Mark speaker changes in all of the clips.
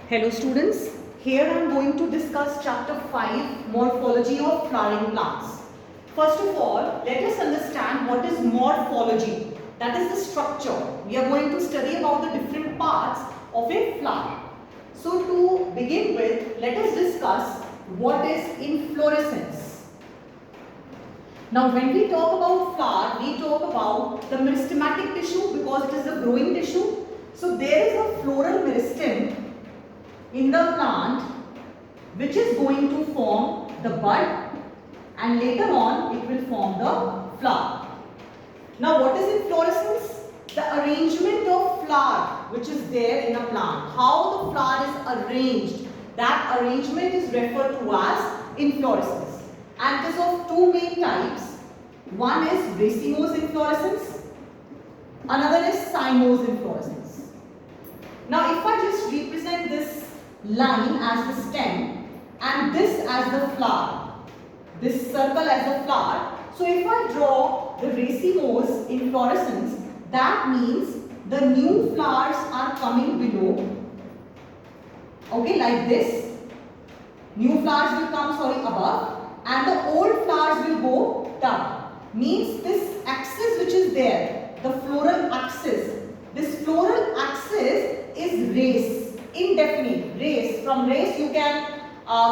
Speaker 1: Hello students, here I am going to discuss chapter 5, morphology of flowering plants. First of all, let us understand what is morphology. That is the structure. We are going to study about the different parts of a flower. So to begin with, let us discuss what is inflorescence. Now when we talk about flower, we talk about the meristematic tissue because it is the growing tissue. So there is a floral meristem in the plant which is going to form the bud and later on it will form the flower. Now what is inflorescence? The arrangement of flower which is there in a plant. How the flower is arranged, that arrangement is referred to as inflorescence. And it is of two main types. One is racemose inflorescence, another is cymose inflorescence. Now if I just represent this line as the stem and this as the flower, this circle as the flower. So if I draw the racemose inflorescence, that means the new flowers are coming below. Okay, like this. New flowers will come, above, and the old flowers will go down. Means this axis which is there, the floral axis, this floral axis is race, indefinite race. From race you can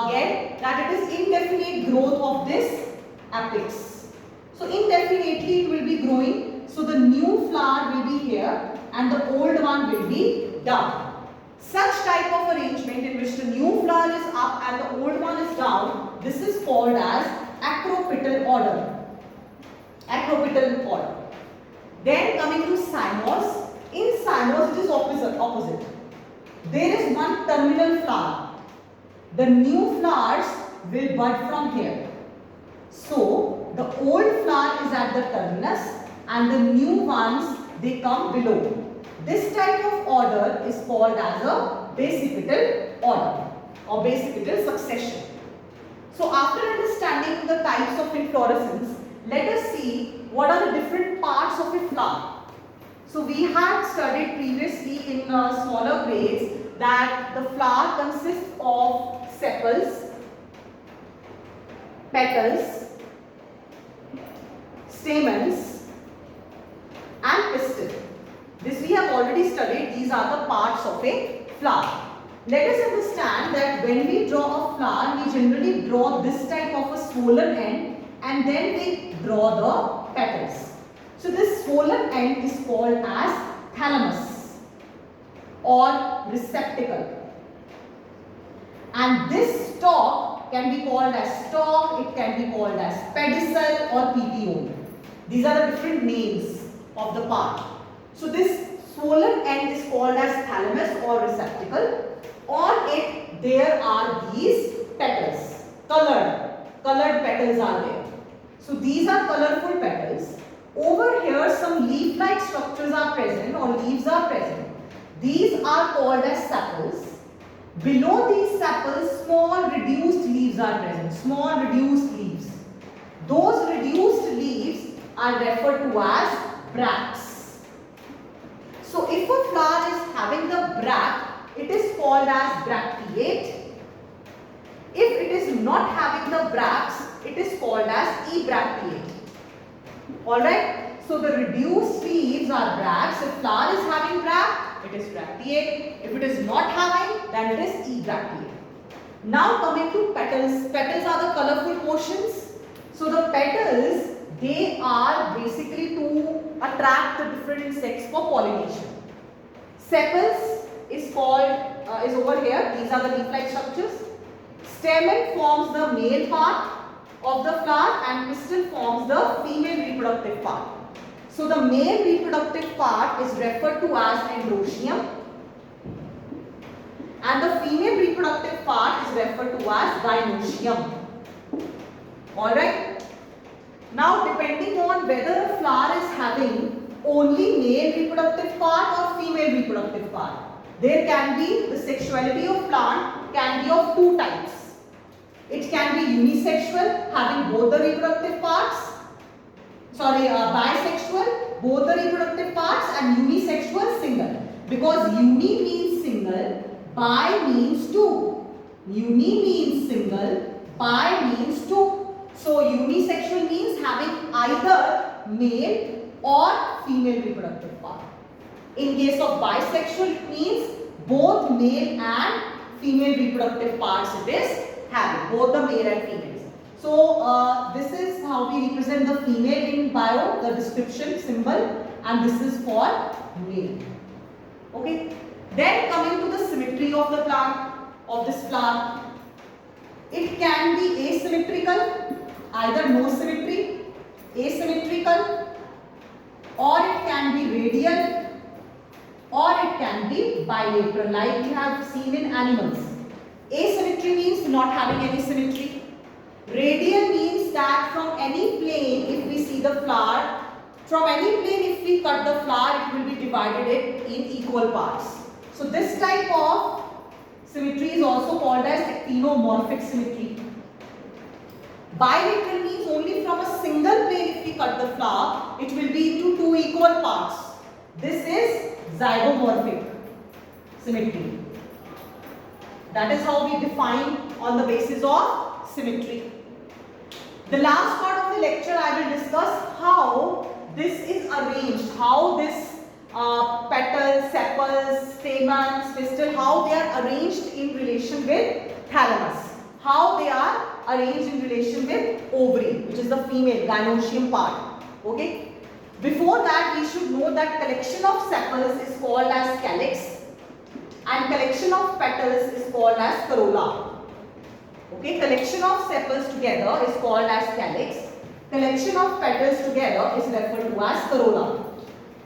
Speaker 1: get that it is indefinite growth of this apex. So indefinitely it will be growing. So the new flower will be here and the old one will be down. Such type of arrangement in which the new flower is up and the old one is down, this is called as acropetal order. Acropetal order. Then coming to cymose. In cymose it is opposite. There is one terminal flower. The new flowers will bud from here. So the old flower is at the terminus and the new ones they come below. This type of order is called as a basipetal order or basipetal succession. So after understanding the types of inflorescence, let us see what are the different parts of a flower. So we had studied previously in smaller grades that the flower consists of sepals, petals, stamens and pistil. This we have already studied. These are the parts of a flower. Let us understand that when we draw a flower, we generally draw this type of a swollen end and then we draw the petals. So this swollen end is called as thalamus or receptacle. And this stalk can be called as stalk, it can be called as pedicel or petiole. These are the different names of the part. So this swollen end is called as thalamus or receptacle. On it there are these petals, colored petals are there. So these are colorful petals. Over here some leaf-like structures are present or leaves are present. These are called as sepals. Below these sepals small reduced leaves are present, small reduced leaves. Those reduced leaves are referred to as bracts. So if a flower is having the bract, it is called as bracteate. If it is not having the bracts, it is called as ebracteate. Alright, so the reduced leaves are bracts. If flower is having bract, it is bracteate. If it is not having, then it is ebracteate. Now coming to petals. Petals are the colorful portions. So the petals, they are basically to attract the different insects for pollination. Sepals is over here. These are the leaf-like structures. Stamen forms the male part of the flower and pistil forms the female reproductive part. So the male reproductive part is referred to as androecium and the female reproductive part is referred to as gynoecium. Alright. Now depending on whether a flower is having only male reproductive part or female reproductive part, there can be the sexuality of plant can be of two types. It can be unisexual, having both the reproductive parts. Bisexual, both the reproductive parts, and unisexual, single. Because uni means single, Bi means two. Uni means single. Bi means two. So unisexual means having either male or female reproductive part. In case of bisexual, it means both male and female reproductive parts it is having, both the male and females. So this is how we represent the female in bio, the description symbol, and this is for male. Okay. Then coming to the symmetry of the plant, of this plant, it can be asymmetrical, either no symmetry, asymmetrical, or it can be radial, or it can be bilateral, like we have seen in animals. Asymmetry means not having any symmetry. Radial means that from any plane, if we see the flower, from any plane if we cut the flower, it will be divided in equal parts. So this type of symmetry is also called as actinomorphic symmetry. Bilateral means only from a single plane if we cut the flower, it will be into two equal parts. This is zygomorphic symmetry. That is how we define on the basis of symmetry. The last part of the lecture I will discuss how this is arranged, how this petals, sepals, stamens, pistil, how they are arranged in relation with thalamus, how they are arranged in relation with ovary, which is the female gynoecium part. Okay. Before that, we should know that collection of sepals is called as calyx and collection of petals is called as corolla. Okay, collection of sepals together is called as calyx. Collection of petals together is referred to as corolla.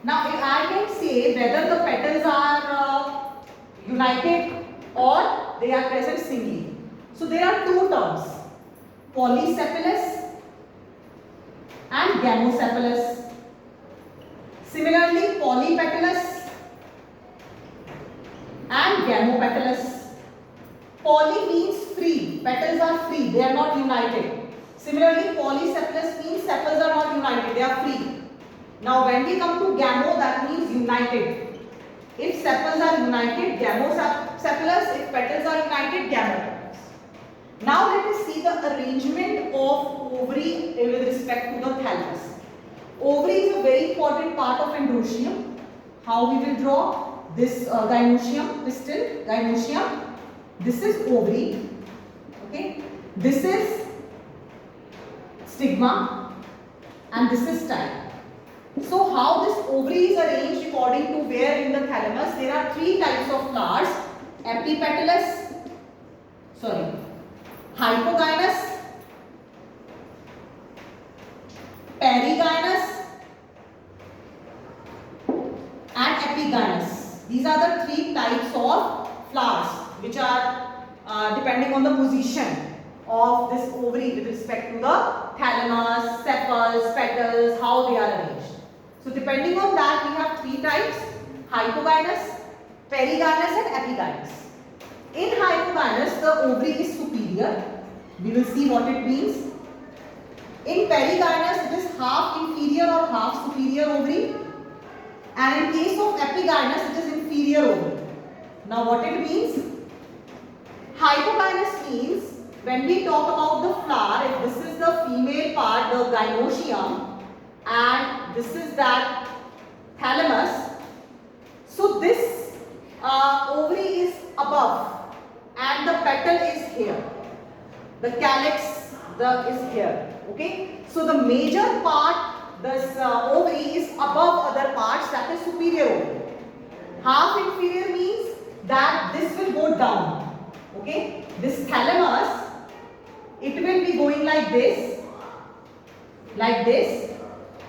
Speaker 1: Now, if I can say whether the petals are united or they are present singly. So, there are two terms, polysepalous and gamosepalous. Similarly, polypetalous and gamopetalous. Poly means free, petals are free, they are not united. Similarly, polysepalous means sepals are not united, they are free. Now, when we come to gamo, that means united. If sepals are united, gamosepalous. If petals are united, gamopetalous. Now, let us see the arrangement of ovary with respect to the thalamus. Ovary is a very important part of androecium. How we will draw this gynoecium, pistil, gynoecium. This is ovary. Okay. This is stigma and this is style. So how this ovary is arranged according to where in the thalamus? There are three types of flowers: epipetalous, hypogynous, perigynous and epigynous. These are the three types of flowers which are depending on the position of this ovary with respect to the thalamus, sepals, petals, how they are arranged. So depending on that, we have three types: hypogynous, perigynous and epigynous. In hypogynous, the ovary is superior. We will see what it means. In perigynous, it is half inferior or half superior ovary. And in case of epigynous, it is inferior ovary. Now what it means? Hypogynous means when we talk about the flower, if this is the female part, the gynoecium, and this is that thalamus, so this ovary is above and the petal is here. The calyx is here. Okay. So the major part, this ovary is above other parts, that is superior ovary. Half inferior means that this will go down. Okay. This thalamus, it will be going like this,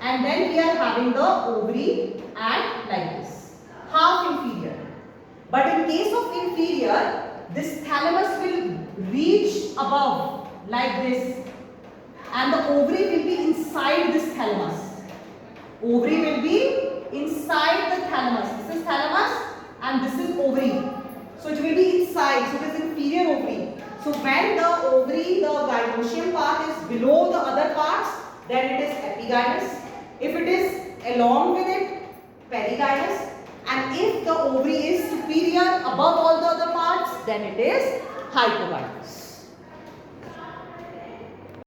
Speaker 1: and then we are having the ovary and like this, half inferior. But in case of inferior, this thalamus will reach above like this, and the ovary will be inside this thalamus. Ovary will be inside the thalamus. This is thalamus and this is ovary. So it will be inside, so it is inferior ovary. So when the ovary, the gynoecium part is below the other parts, then it is epigynous. If it is along with it, perigynous. And if the ovary is superior above all the other parts, then it is hypogynous.